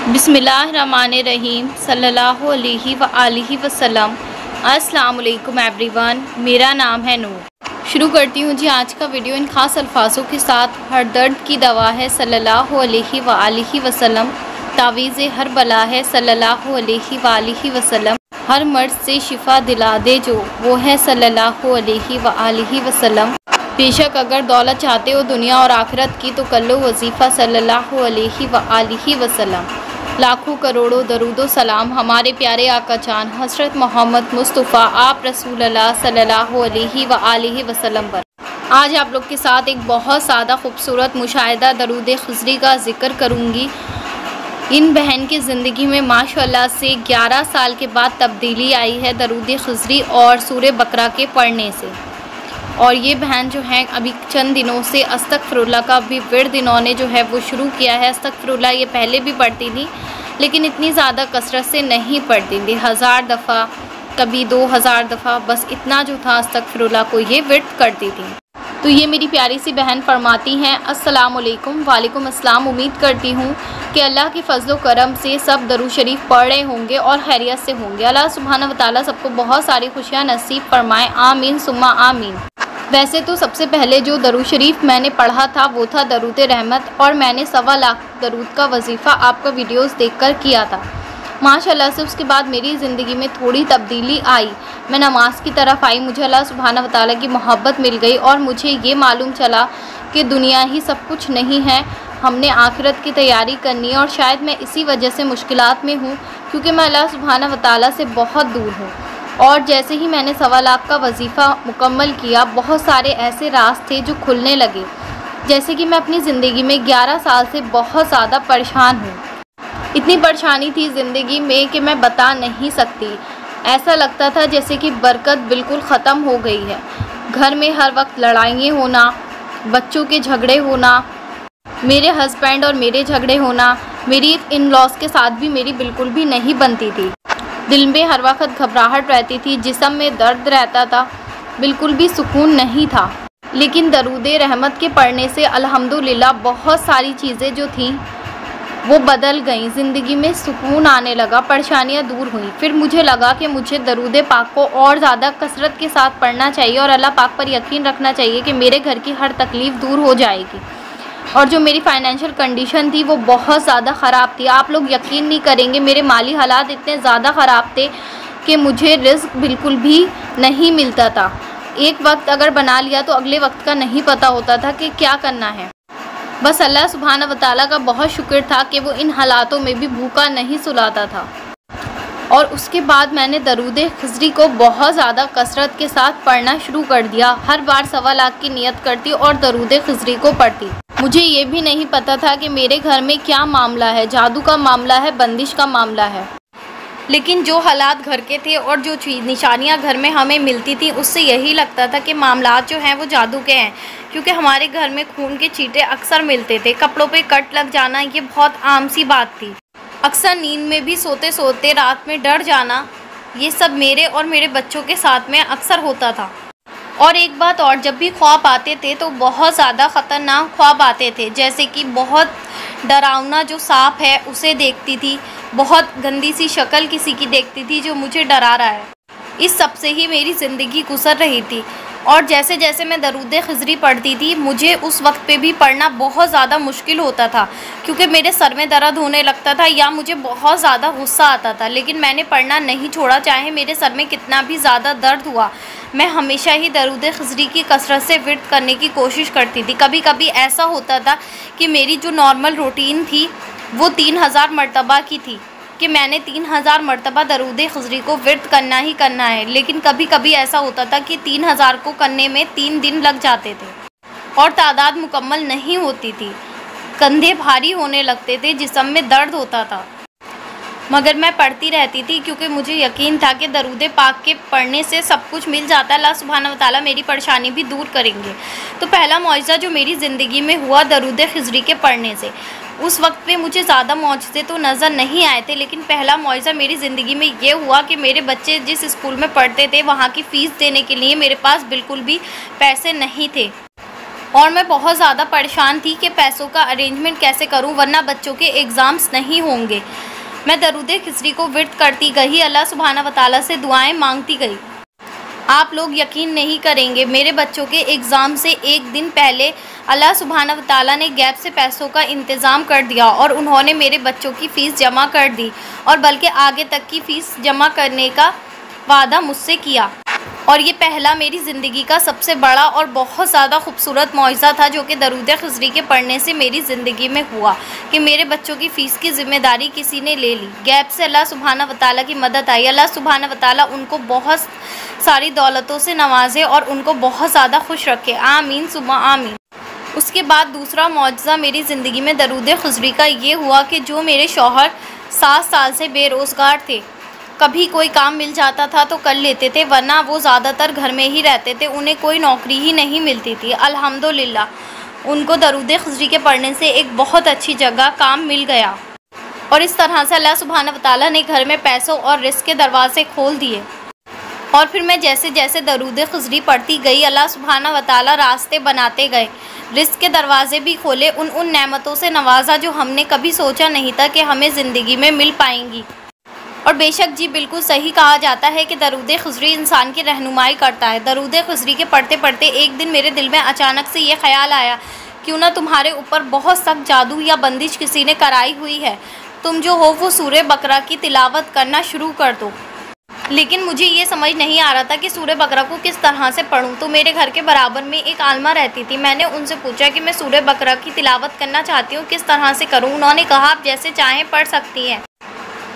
बिस्मिल्लाहिर्रहमानिर्रहीम सल्लल्लाहु अलैहि व आलिहि वसल्लम। अस्सलाम वालेकुम एवरीवन, मेरा नाम है नूर। शुरू करती हूँ जी आज का वीडियो इन ख़ास अल्फाजों के साथ। हर दर्द की दवा है सल्लल्लाहु अलैहि व आलिहि वसल्लम। तावीज़ हर बला है सल्लल्लाहु अलैहि व आलिहि वसल्लम। हर मर्ज़ से शिफा दिला दे जो वो है सल्लल्लाहु अलैहि व आलिहि वसल्लम। बेशक अगर दौलत चाहते हो दुनिया और आखिरत की तो कर लो वजीफ़ा सल्लल्लाहु अलैहि व आलिहि वसल्लम। लाखों करोड़ों दरूदो सलाम हमारे प्यारे आका जान हज़रत मोहम्मद मुस्तफ़ा आप रसूल अल्लाह सल्लल्लाहु अलैहि व आलिहि वसल्लम पर। आज आप लोग के साथ एक बहुत सादा खूबसूरत मुशाहिदा दरूद ख़ुज़री का ज़िक्र करूँगी। इन बहन की ज़िंदगी में माशाअल्लाह से 11 साल के बाद तब्दीली आई है दरूद ख़ुज़री और सूरे बकरा के पढ़ने से। और ये बहन जो है अभी चंद दिनों से अस्तगफिरुल्लाह का भी विर्द इन्होंने जो है वो शुरू किया है। अस्तगफिरुल्लाह ये पहले भी पढ़ती थी लेकिन इतनी ज़्यादा कसरत से नहीं पढ़ती थी, 1000 दफ़ा कभी 2000 दफ़ा, बस इतना जो था अस्तगफिरुल्लाह को ये विर्द करती थी। तो ये मेरी प्यारी सी बहन फरमाती हैं अस्सलाम वालेकुम। वालेकुम अस्सलाम। उम्मीद करती हूँ कि अल्लाह के फजलो करम से सब दरूद शरीफ पढ़ रहे होंगे और खैरियत से होंगे। अल्लाह सुब्हानहू व तआला सबको बहुत सारी खुशियाँ नसीब फरमाएँ, आमीन सुम्मा आमीन। वैसे तो सबसे पहले जो दरूद शरीफ मैंने पढ़ा था वो था दरूद रहमत और मैंने 1.25 लाख दरूद का वजीफ़ा आपका वीडियोस देखकर किया था। माशाल्लाह से उसके बाद मेरी ज़िंदगी में थोड़ी तब्दीली आई। मैं नमाज की तरफ आई, मुझे अल्लाह सुब्हानहू व तआला की मोहब्बत मिल गई और मुझे ये मालूम चला कि दुनिया ही सब कुछ नहीं है, हमने आखिरत की तैयारी करनी है। और शायद मैं इसी वजह से मुश्किलात में हूँ क्योंकि मैं अल्लाह सुब्हानहू व तआला से बहुत दूर हूँ। और जैसे ही मैंने 1.25 लाख का वजीफ़ा मुकम्मल किया बहुत सारे ऐसे राज थे जो खुलने लगे। जैसे कि मैं अपनी ज़िंदगी में 11 साल से बहुत ज़्यादा परेशान हूँ। इतनी परेशानी थी ज़िंदगी में कि मैं बता नहीं सकती। ऐसा लगता था जैसे कि बरकत बिल्कुल ख़त्म हो गई है। घर में हर वक्त लड़ाइयाँ होना, बच्चों के झगड़े होना, मेरे हस्बैंड और मेरे झगड़े होना, मेरी इन लॉज के साथ भी मेरी बिल्कुल भी नहीं बनती थी। दिल में हर वक्त घबराहट रहती थी, जिस्म में दर्द रहता था, बिल्कुल भी सुकून नहीं था। लेकिन दरूद रहमत के पढ़ने से अल्हम्दुलिल्लाह बहुत सारी चीज़ें जो थीं वो बदल गईं। ज़िंदगी में सुकून आने लगा, परेशानियां दूर हुईं। फिर मुझे लगा कि मुझे दरूद पाक को और ज़्यादा कसरत के साथ पढ़ना चाहिए और अल्लाह पाक पर यकीन रखना चाहिए कि मेरे घर की हर तकलीफ़ दूर हो जाएगी। और जो मेरी फ़ाइनेंशियल कंडीशन थी वो बहुत ज़्यादा ख़राब थी। आप लोग यकीन नहीं करेंगे, मेरे माली हालात इतने ज़्यादा ख़राब थे कि मुझे रिज़्क बिल्कुल भी नहीं मिलता था। एक वक्त अगर बना लिया तो अगले वक्त का नहीं पता होता था कि क्या करना है। बस अल्लाह सुब्हानहू व तआला का बहुत शुक्र था कि वो इन हालातों में भी भूखा नहीं सुलाता था। और उसके बाद मैंने दरूद ख़ुज़री को बहुत ज़्यादा कसरत के साथ पढ़ना शुरू कर दिया। हर बार 1.25 लाख की नियत करती और दरूद ख़ुज़री को पढ़ती। मुझे ये भी नहीं पता था कि मेरे घर में क्या मामला है, जादू का मामला है, बंदिश का मामला है। लेकिन जो हालात घर के थे और जो निशानियाँ घर में हमें मिलती थी उससे यही लगता था कि मामलात जो हैं वो जादू के हैं। क्योंकि हमारे घर में खून के छींटे अक्सर मिलते थे, कपड़ों पे कट लग जाना ये बहुत आम सी बात थी। अक्सर नींद में भी सोते सोते रात में डर जाना, ये सब मेरे और मेरे बच्चों के साथ में अक्सर होता था। और एक बात और, जब भी ख्वाब आते थे तो बहुत ज़्यादा ख़तरनाक ख्वाब आते थे। जैसे कि बहुत डरावना जो सांप है उसे देखती थी, बहुत गंदी सी शक्ल किसी की देखती थी जो मुझे डरा रहा है। इस सब से ही मेरी ज़िंदगी गुजर रही थी। और जैसे जैसे मैं दरूद ख़ुज़री पढ़ती थी मुझे उस वक्त पे भी पढ़ना बहुत ज़्यादा मुश्किल होता था क्योंकि मेरे सर में दर्द होने लगता था या मुझे बहुत ज़्यादा गुस्सा आता था। लेकिन मैंने पढ़ना नहीं छोड़ा, चाहे मेरे सर में कितना भी ज़्यादा दर्द हुआ। मैं हमेशा ही दरूद ख़ुज़री की कसरत से विर्द करने की कोशिश करती थी। कभी कभी ऐसा होता था कि मेरी जो नॉर्मल रूटीन थी वो 3000 मरतबा की थी कि मैंने 3000 मरतबा दरूद ख़ुज़री को विर्द करना ही करना है। लेकिन कभी कभी ऐसा होता था कि 3000 को करने में 3 दिन लग जाते थे और तादाद मुकम्मल नहीं होती थी। कंधे भारी होने लगते थे, जिस्म में दर्द होता था, मगर मैं पढ़ती रहती थी क्योंकि मुझे यकीन था कि दरूद पाक के पढ़ने से सब कुछ मिल जाता है। अल्लाह सुब्हानहू व तआला मेरी परेशानी भी दूर करेंगे। तो पहला मौजज़ा जो मेरी ज़िंदगी में हुआ दरूद ख़ुज़री के पढ़ने से, उस वक्त पे मुझे ज़्यादा मौजज़े तो नज़र नहीं आए थे। लेकिन पहला मौजज़ा मेरी ज़िंदगी में ये हुआ कि मेरे बच्चे जिस स्कूल में पढ़ते थे वहाँ की फ़ीस देने के लिए मेरे पास बिल्कुल भी पैसे नहीं थे। और मैं बहुत ज़्यादा परेशान थी कि पैसों का अरेंजमेंट कैसे करूं, वरना बच्चों के एग्ज़ाम्स नहीं होंगे। मैं दरूद खिज़री को विर्द करती गई, अल्लाह सुब्हानहू व तआला से दुआएं मांगती गई। आप लोग यकीन नहीं करेंगे, मेरे बच्चों के एग्ज़ाम से एक दिन पहले अल्लाह सुब्हानहू व तआला ने गैब से पैसों का इंतज़ाम कर दिया और उन्होंने मेरे बच्चों की फ़ीस जमा कर दी, और बल्कि आगे तक की फ़ीस जमा करने का वादा मुझसे किया। और ये पहला मेरी ज़िंदगी का सबसे बड़ा और बहुत ज़्यादा खूबसूरत मौइज़ा था जो कि दरूद खिज़री के पढ़ने से मेरी ज़िंदगी में हुआ, कि मेरे बच्चों की फ़ीस की ज़िम्मेदारी किसी ने ले ली। गैब से अल्लाह सुब्हानहू व तआला की मदद आई। अल्लाह सुब्हानहू व तआला उनको बहुत सारी दौलतों से नवाजे और उनको बहुत ज़्यादा खुश रखे। आमीन सुम्मा आमीन। उसके बाद दूसरा मौजज़ा मेरी ज़िंदगी में दरूद खिज़री का ये हुआ कि जो मेरे शौहर 7 साल से बेरोज़गार थे, कभी कोई काम मिल जाता था तो कर लेते थे, वरना वो ज़्यादातर घर में ही रहते थे, उन्हें कोई नौकरी ही नहीं मिलती थी। अल्हम्दुलिल्लाह उनको दरूद खिज़री के पढ़ने से एक बहुत अच्छी जगह काम मिल गया, और इस तरह से अल्लाह सुब्हानहू व तआला ने घर में पैसों और रिज़्क़ के दरवाज़े खोल दिए। और फिर मैं जैसे जैसे दरूद खिज़री पढ़ती गई, अल्लाह सुब्हानहू व तआला रास्ते बनाते गए, रिज़्क़ के दरवाज़े भी खोले, उन नेमतों से नवाजा जो हमने कभी सोचा नहीं था कि हमें ज़िंदगी में मिल पाएंगी। और बेशक जी, बिल्कुल सही कहा जाता है कि दरूद खिज़री इंसान की रहनुमाई करता है। दरूद खिज़री के पढ़ते पढ़ते एक दिन मेरे दिल में अचानक से ये ख़्याल आया, क्यों ना तुम्हारे ऊपर बहुत सख्त जादू या बंदिश किसी ने कराई हुई है, तुम जो हो वो सूरे बकरा की तिलावत करना शुरू कर दो। लेकिन मुझे ये समझ नहीं आ रहा था कि सूरे बकरा को किस तरह से पढ़ूं। तो मेरे घर के बराबर में एक आलमा रहती थी, मैंने उनसे पूछा कि मैं सूरे बकरा की तिलावत करना चाहती हूँ, किस तरह से करूँ। उन्होंने कहा आप जैसे चाहें पढ़ सकती हैं।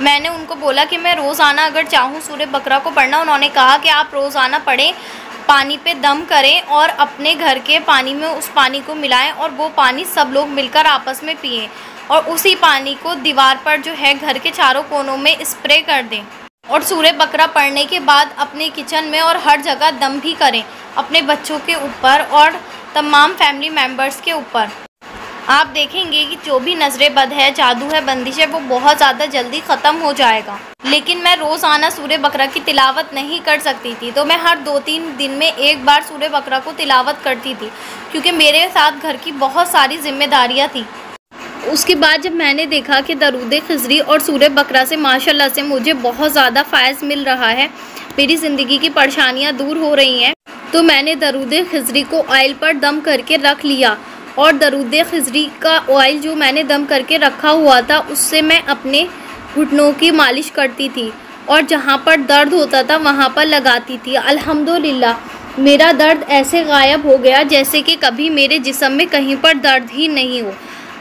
मैंने उनको बोला कि मैं रोज़ाना अगर चाहूँ सूरे बकरा को पढ़ना, उन्होंने कहा कि आप रोज़ाना पढ़ें, पानी पे दम करें और अपने घर के पानी में उस पानी को मिलाएं और वो पानी सब लोग मिलकर आपस में पिएं, और उसी पानी को दीवार पर जो है घर के चारों कोनों में स्प्रे कर दें। और सूरे बकरा पढ़ने के बाद अपने किचन में और हर जगह दम भी करें, अपने बच्चों के ऊपर और तमाम फैमिली मेम्बर्स के ऊपर। आप देखेंगे कि जो भी नज़रे बद है, जादू है, बंदिश है, वो बहुत ज़्यादा जल्दी ख़त्म हो जाएगा। लेकिन मैं रोज़ाना सूरे बकरा की तिलावत नहीं कर सकती थी, तो मैं हर 2-3 दिन में एक बार सूरे बकरा को तिलावत करती थी, क्योंकि मेरे साथ घर की बहुत सारी जिम्मेदारियाँ थी। उसके बाद जब मैंने देखा कि दरूद खिज़री और सूरे बकरा से माशाल्लाह से मुझे बहुत ज़्यादा फ़ायज़ मिल रहा है, मेरी ज़िंदगी की परेशानियाँ दूर हो रही हैं, तो मैंने दरूद खिज़री को ऑयल पर दम करके रख लिया। और दरूद खिज़री का ऑयल जो मैंने दम करके रखा हुआ था, उससे मैं अपने घुटनों की मालिश करती थी, और जहाँ पर दर्द होता था वहाँ पर लगाती थी। अल्हम्दुलिल्लाह मेरा दर्द ऐसे गायब हो गया जैसे कि कभी मेरे जिस्म में कहीं पर दर्द ही नहीं हो।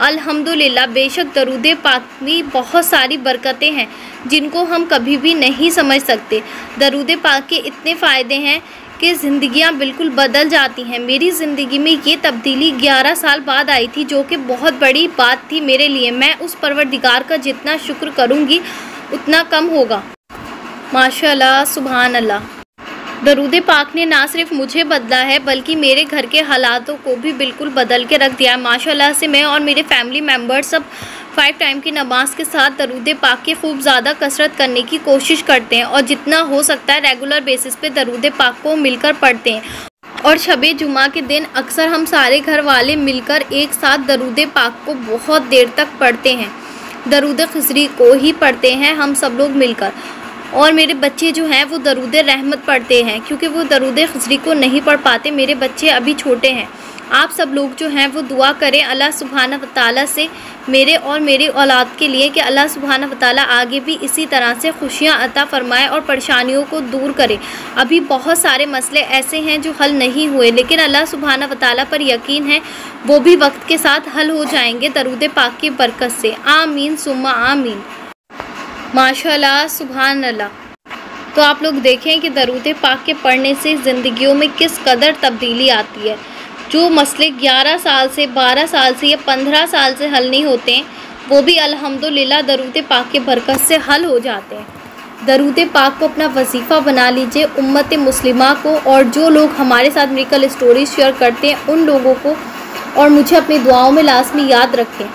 अल्हम्दुलिल्लाह। बेशक दरूद पाक में बहुत सारी बरकतें हैं जिनको हम कभी भी नहीं समझ सकते। दरूद पाक के इतने फ़ायदे हैं कि ज़िंदगियां बिल्कुल बदल जाती हैं। मेरी ज़िंदगी में ये तब्दीली 11 साल बाद आई थी, जो कि बहुत बड़ी बात थी मेरे लिए। मैं उस परवरदिगार का जितना शुक्र करूँगी उतना कम होगा। माशाअल्लाह, सुभान अल्लाह। दरूद पाक ने ना सिर्फ मुझे बदला है बल्कि मेरे घर के हालातों को भी बिल्कुल बदल के रख दिया है। माशाअल्लाह से मैं और मेरे फैमिली मेम्बर्स सब 5 टाइम की नमाज के साथ दरूद पाक की खूब ज़्यादा कसरत करने की कोशिश करते हैं, और जितना हो सकता है रेगुलर बेसिस पे दरूद पाक को मिलकर पढ़ते हैं। और शबे जुमा के दिन अक्सर हम सारे घर वाले मिलकर एक साथ दरूद पाक को बहुत देर तक पढ़ते हैं। दरूद खिज़री को ही पढ़ते हैं हम सब लोग मिलकर। और मेरे बच्चे जो हैं वो दरूद रहमत पढ़ते हैं, क्योंकि वो दरूद खिज़री को नहीं पढ़ पाते। मेरे बच्चे अभी छोटे हैं। आप सब लोग जो हैं वो दुआ करें अल्लाह सुब्हानहू व तआला से मेरे और मेरी औलाद के लिए कि अल्लाह सुब्हानहू व तआला आगे भी इसी तरह से खुशियाँ अता फ़रमाए और परेशानियों को दूर करे। अभी बहुत सारे मसले ऐसे हैं जो हल नहीं हुए, लेकिन अल्लाह सुब्हानहू व तआला पर यकीन है वो भी वक्त के साथ हल हो जाएंगे दरूद पाक की बरकत से। आमीन सुम्मा आमीन। माशाअल्लाह, सुभान अल्लाह। तो आप लोग देखें कि दरूद पाक के पढ़ने से ज़िंदगियों में किस कदर तब्दीली आती है। जो मसले 11 साल से 12 साल से या 15 साल से हल नहीं होते हैं, वो भी अल्हम्दुलिल्लाह दरूद पाक के बरकत से हल हो जाते हैं। दरूद पाक को अपना वजीफ़ा बना लीजिए उम्मत मुस्लिमा को, और जो लोग हमारे साथ मिरेकल स्टोरीज शेयर करते हैं उन लोगों को, और मुझे अपनी दुआओं में लाज़मी याद रखें।